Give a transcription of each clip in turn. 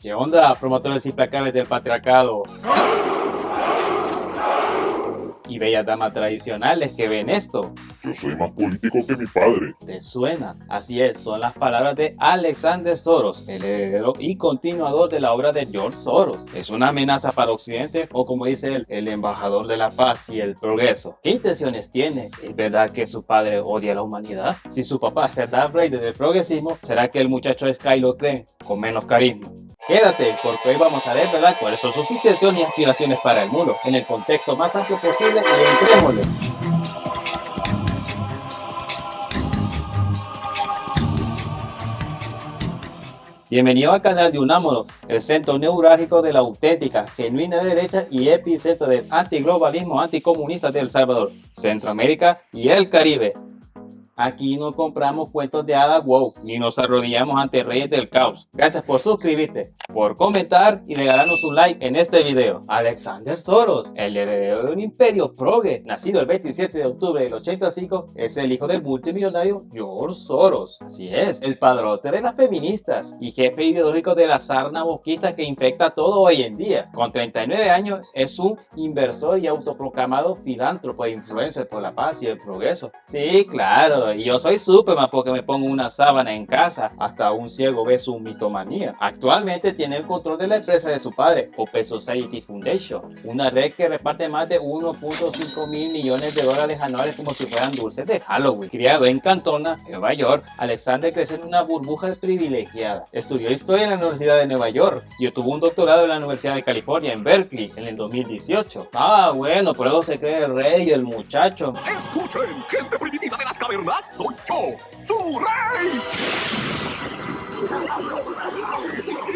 ¿Qué onda, promotores implacables del patriarcado y bellas damas tradicionales que ven esto? Yo soy más político que mi padre. ¿Te suena? Así es, son las palabras de Alexander Soros, el heredero y continuador de la obra de George Soros. ¿Es una amenaza para Occidente o, como dice él, el embajador de la paz y el progreso? ¿Qué intenciones tiene? ¿Es verdad que su padre odia a la humanidad? Si su papá es el Darth Vader del progresismo, ¿será que el muchacho es Kylo Ren con menos carisma? Quédate, porque hoy vamos a desvelar cuáles son sus intenciones y aspiraciones para el mundo, en el contexto más amplio posible, y entrémosle. Bienvenido al canal de Unámonos, el centro neurálgico de la auténtica, genuina derecha y epicentro del antiglobalismo anticomunista de El Salvador, Centroamérica y el Caribe. Aquí no compramos cuentos de hadas wow, ni nos arrodillamos ante reyes del caos. Gracias por suscribirte, por comentar y regalarnos un like en este video. Alexander Soros, el heredero de un imperio progre, nacido el 27 de octubre del 85, es el hijo del multimillonario George Soros. Así es, el padrote de las feministas y jefe ideológico de la sarna boquista que infecta todo hoy en día. Con 39 años es un inversor y autoproclamado filántropo e influencer por la paz y el progreso. Sí, claro. Y yo soy Superman porque me pongo una sábana en casa. Hasta un ciego ve su mitomanía. Actualmente tiene el control de la empresa de su padre, Open Society Foundation, una red que reparte más de 1.5 mil millones de dólares anuales como si fueran dulces de Halloween. Criado en Cantona, Nueva York, Alexander creció en una burbuja privilegiada. Estudió historia en la Universidad de Nueva York y obtuvo un doctorado en la Universidad de California en Berkeley en el 2018. Bueno, por eso se cree el rey el muchacho. Escuchen, gente primitiva de las cavernas, soy yo, su rey.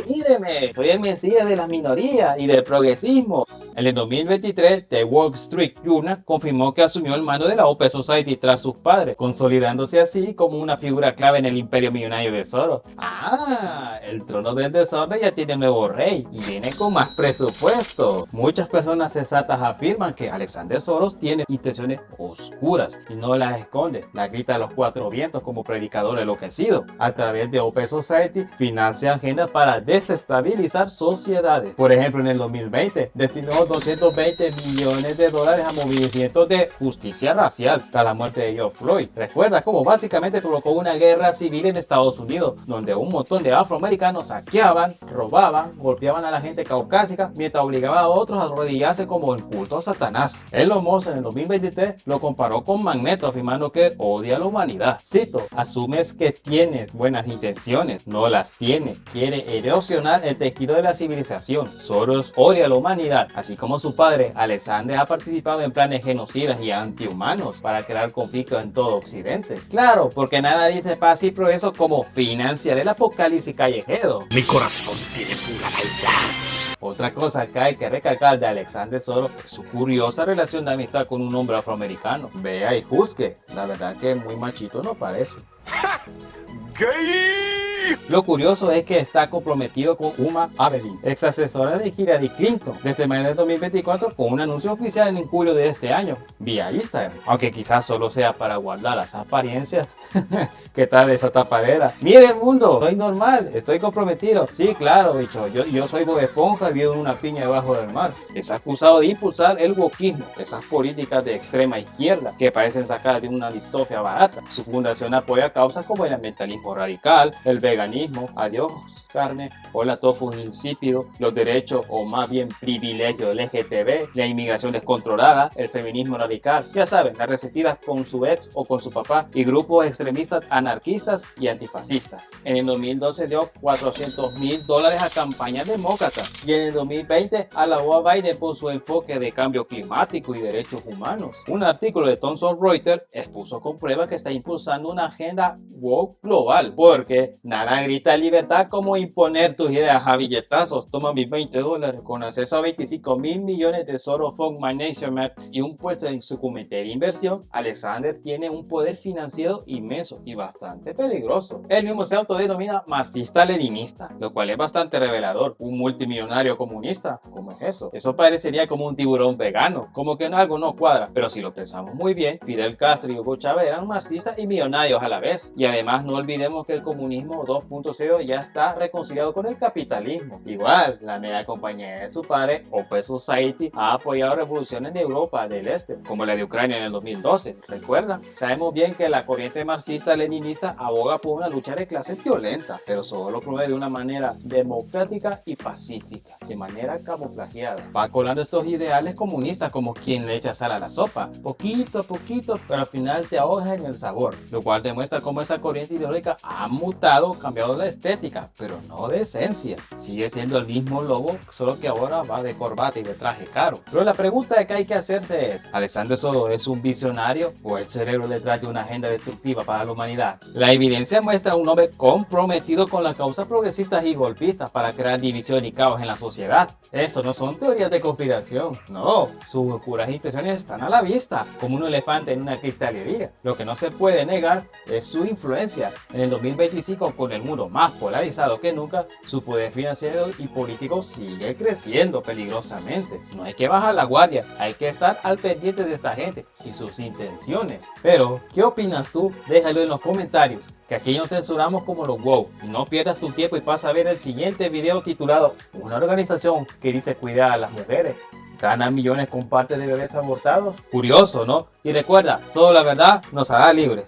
Míreme, soy el mesías de la minoría y del progresismo. En el 2023, The Wall Street Journal confirmó que asumió el mando de la Open Society tras sus padres, consolidándose así como una figura clave en el imperio millonario de Soros. El trono del desorden ya tiene nuevo rey y viene con más presupuesto. Muchas personas sensatas afirman que Alexander Soros tiene intenciones oscuras y no las esconde, las grita a los cuatro vientos como predicador enloquecido. A través de Open Society financia agendas para desestabilizar sociedades. Por ejemplo, en el 2020 destinó 220 millones de dólares a movimientos de justicia racial tras la muerte de George Floyd. Recuerda cómo básicamente provocó una guerra civil en Estados Unidos, donde un montón de afroamericanos saqueaban, robaban, golpeaban a la gente caucásica, mientras obligaba a otros a arrodillarse como el culto a Satanás. Elon Musk en el 2023 lo comparó con Magneto, afirmando que odia a la humanidad. Cito: asumes que tienes buenas intenciones, no las tiene. Quiere erosionar el tejido de la civilización. Soros odia a la humanidad, así como su padre. Alexander ha participado en planes genocidas y antihumanos para crear conflictos en todo Occidente. Claro, porque nada dice paz y progreso como financiar el apocalipsis callejero. Mi corazón tiene pura maldad. Otra cosa que hay que recalcar de Alexander Soros es su curiosa relación de amistad con un hombre afroamericano. Vea y juzgue, la verdad que muy machito no parece. ¡Gay! Lo curioso es que está comprometido con Uma Abedin, ex asesora de Hillary Clinton, desde mayo de 2024 con un anuncio oficial en julio de este año, vía Instagram, aunque quizás solo sea para guardar las apariencias. ¿Qué tal esa tapadera? ¡Mire el mundo! Soy normal, estoy comprometido. Sí, claro, bicho, yo soy Bob Esponja y vivo en una piña debajo del mar. Es acusado de impulsar el wokismo, esas políticas de extrema izquierda que parecen sacadas de una distofia barata. Su fundación apoya causas como el ambientalismo radical, el veganismo, adiós carne, hola tofu insípido, los derechos o más bien privilegios LGTB, la inmigración descontrolada, el feminismo radical, ya saben, las resentidas con su ex o con su papá, y grupos extremistas anarquistas y antifascistas. En el 2012 dio $400,000 a campañas demócratas y en el 2020 alabó a Biden por su enfoque de cambio climático y derechos humanos. Un artículo de Thomson Reuters expuso con prueba que está impulsando una agenda woke global, porque nada grita libertad como imponer tus ideas a billetazos. Toma mis $20 con acceso a 25 mil millones de Soros Fund Management y un puesto en su comité de inversión. Alexander tiene un poder financiero inmenso y bastante peligroso. Él mismo se autodenomina marxista-leninista, lo cual es bastante revelador. Un multimillonario comunista, ¿cómo es eso? Eso parecería como un tiburón vegano, como que algo no cuadra, pero si lo pensamos muy bien, Fidel Castro y Hugo Chávez eran marxistas y millonarios a la vez. Y además no olvidemos que el comunismo 2.0 ya está reconciliado con el capitalismo. Igual, la mega compañía de su padre, Open Society, ha apoyado revoluciones de Europa del Este, como la de Ucrania en el 2012. ¿Recuerdan? Sabemos bien que la corriente marxista-leninista aboga por una lucha de clase violenta, pero solo lo promueve de una manera democrática y pacífica, de manera camuflajeada. Va colando estos ideales comunistas como quien le echa sal a la sopa, poquito a poquito, pero al final te ahoga en el sabor, lo cual demuestra cómo esa corriente ideológica ha mutado, cambiado la estética, pero no de esencia. Sigue siendo el mismo lobo, solo que ahora va de corbata y de traje caro. Pero la pregunta que hay que hacerse es, ¿Alexander Soto es un visionario o el cerebro detrás de una agenda destructiva para la humanidad? La evidencia muestra a un hombre comprometido con las causas progresistas y golpistas para crear división y caos en la sociedad. Esto no son teorías de conspiración, no, sus oscuras intenciones están a la vista, como un elefante en una cristalería. Lo que no se puede negar es su influencia. En el 2025, con el mundo más polarizado que nunca, su poder financiero y político sigue creciendo peligrosamente. No hay que bajar la guardia, hay que estar al pendiente de esta gente y sus intenciones. Pero, ¿qué opinas tú? Déjalo en los comentarios, que aquí nos censuramos como los wow. No pierdas tu tiempo y pasa a ver el siguiente video titulado "Una organización que dice cuidar a las mujeres gana millones con partes de bebés abortados". Curioso, ¿no? Y recuerda, solo la verdad nos hará libres.